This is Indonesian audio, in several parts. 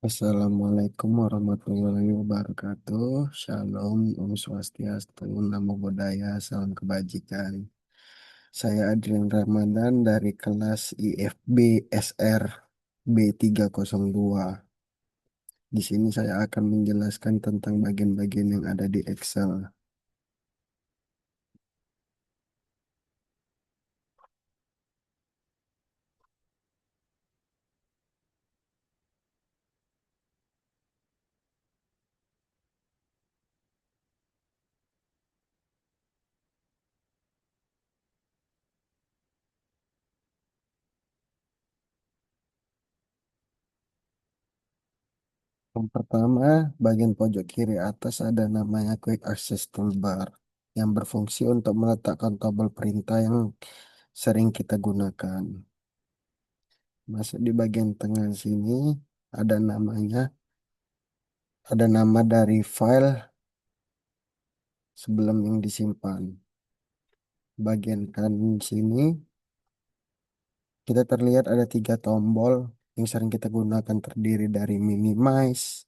Assalamualaikum warahmatullahi wabarakatuh. Shalom, Om Swastiastu, Namo Buddhaya, Salam Kebajikan. Saya Adrian Ramadan dari kelas IFB SR B302. Di sini saya akan menjelaskan tentang bagian-bagian yang ada di Excel. Yang pertama, bagian pojok kiri atas ada namanya Quick Access Toolbar yang berfungsi untuk meletakkan tombol perintah yang sering kita gunakan. Masuk di bagian tengah sini ada namanya, ada nama dari file sebelum yang disimpan. Bagian kanan sini kita terlihat ada tiga tombol yang sering kita gunakan terdiri dari minimize,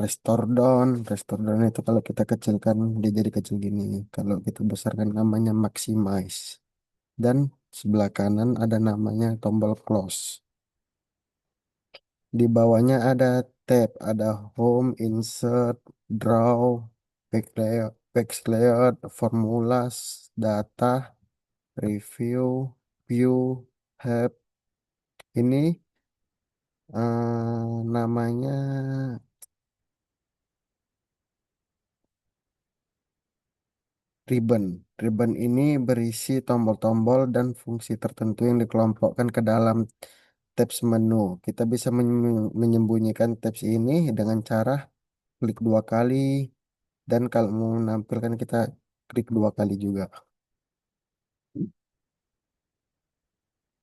restore down. Restore down itu kalau kita kecilkan dia jadi kecil gini. Kalau kita besarkan namanya maximize. Dan sebelah kanan ada namanya tombol close. Di bawahnya ada tab, ada home, insert, draw, page layout, formulas, data, review, view, help. Ini namanya ribbon. Ribbon ini berisi tombol-tombol dan fungsi tertentu yang dikelompokkan ke dalam tabs menu. Kita bisa menyembunyikan tabs ini dengan cara klik dua kali, dan kalau mau menampilkan kita klik dua kali juga.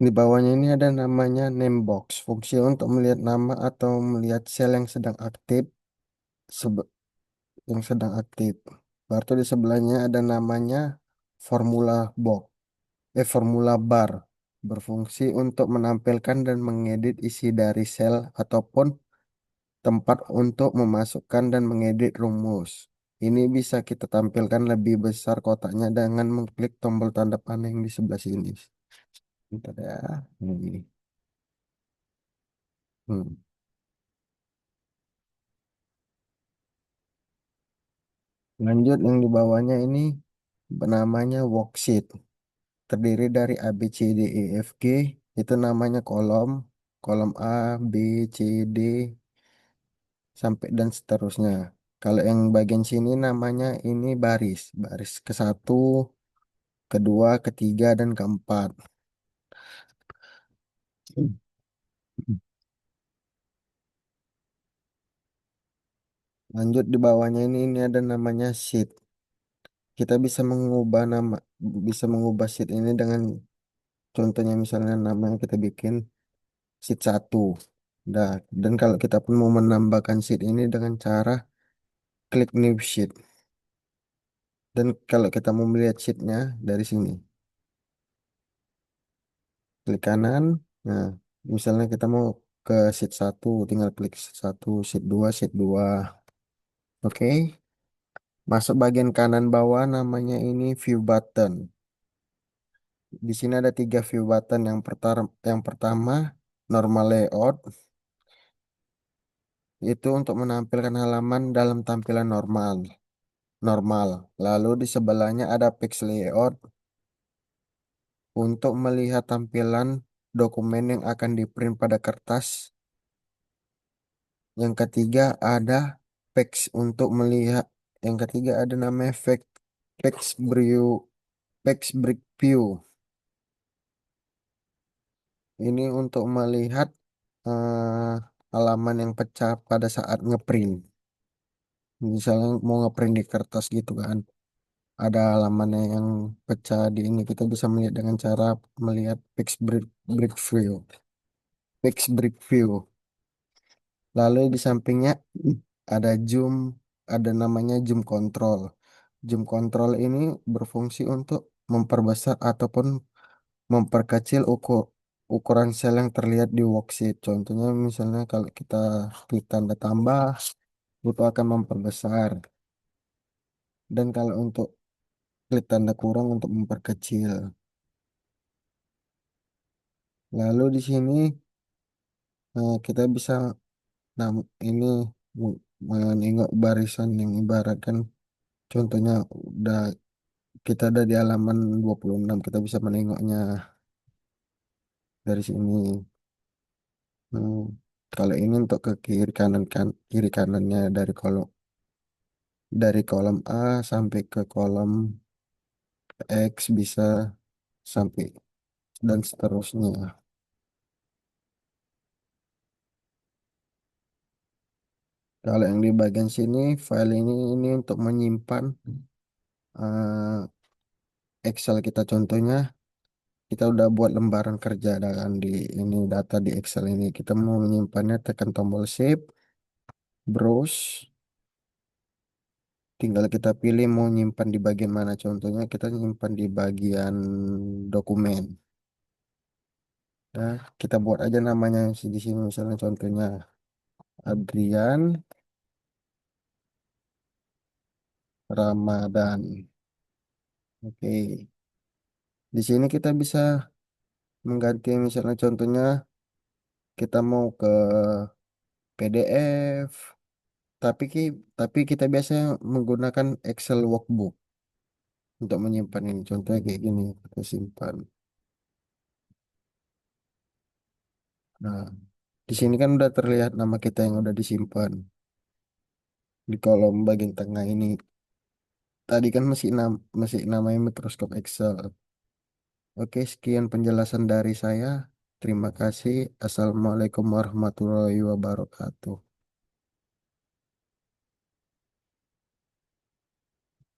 Di bawahnya ini ada namanya name box, fungsi untuk melihat nama atau melihat sel yang sedang aktif, sebe- yang sedang aktif. Lalu di sebelahnya ada namanya formula box, formula bar, berfungsi untuk menampilkan dan mengedit isi dari sel ataupun tempat untuk memasukkan dan mengedit rumus. Ini bisa kita tampilkan lebih besar kotaknya dengan mengklik tombol tanda panah yang di sebelah sini. Bentar ya. Ini. Hmm. Lanjut yang di bawahnya ini namanya worksheet. Terdiri dari A, B, C, D, E, F, G. Itu namanya kolom. Kolom A, B, C, D, sampai dan seterusnya. Kalau yang bagian sini namanya ini baris. Baris ke satu, kedua, ketiga, dan keempat. Lanjut di bawahnya ini ada namanya sheet. Kita bisa mengubah sheet ini dengan contohnya misalnya nama yang kita bikin sheet satu. Nah, dan kalau kita pun mau menambahkan sheet ini dengan cara klik new sheet. Dan kalau kita mau melihat sheetnya dari sini, klik kanan. Nah, misalnya kita mau ke sheet satu, tinggal klik sheet satu, sheet dua, sheet dua. Oke. Masuk bagian kanan bawah namanya ini view button. Di sini ada tiga view button. Yang pertama normal layout, itu untuk menampilkan halaman dalam tampilan normal. Normal. Lalu di sebelahnya ada page layout untuk melihat tampilan dokumen yang akan di-print pada kertas. Yang ketiga ada page untuk melihat. Yang ketiga ada namanya page view, page break view. Ini untuk melihat halaman yang pecah pada saat ngeprint. Misalnya mau ngeprint di kertas gitu kan. Ada halamannya yang pecah di ini. Kita bisa melihat dengan cara melihat break view. Page break view. Lalu di sampingnya ada zoom, ada namanya zoom control. Zoom control ini berfungsi untuk memperbesar ataupun memperkecil ukuran sel yang terlihat di worksheet. Contohnya misalnya kalau kita klik tanda tambah, itu akan memperbesar. Dan kalau untuk klik tanda kurang untuk memperkecil. Lalu di sini kita bisa ini menengok barisan yang ibaratkan contohnya udah kita ada di halaman 26 kita bisa menengoknya dari sini. Hmm, Kalau ini untuk ke kiri kanan kan kiri kanannya dari kolom A sampai ke kolom X bisa sampai dan seterusnya. Kalau yang di bagian sini file ini untuk menyimpan Excel kita contohnya kita udah buat lembaran kerja dan di ini data di Excel ini kita mau menyimpannya tekan tombol Shift, Browse, tinggal kita pilih mau nyimpan di bagian mana contohnya kita nyimpan di bagian dokumen. Nah, kita buat aja namanya di sini misalnya contohnya Adrian Ramadan. Oke. Di sini kita bisa mengganti misalnya contohnya kita mau ke PDF, tapi kita biasanya menggunakan Excel workbook untuk menyimpan ini. Contohnya kayak gini, kita simpan. Nah, di sini kan udah terlihat nama kita yang udah disimpan di kolom bagian tengah ini. Tadi kan masih namanya Microsoft Excel. Oke, sekian penjelasan dari saya. Terima kasih. Assalamualaikum warahmatullahi wabarakatuh.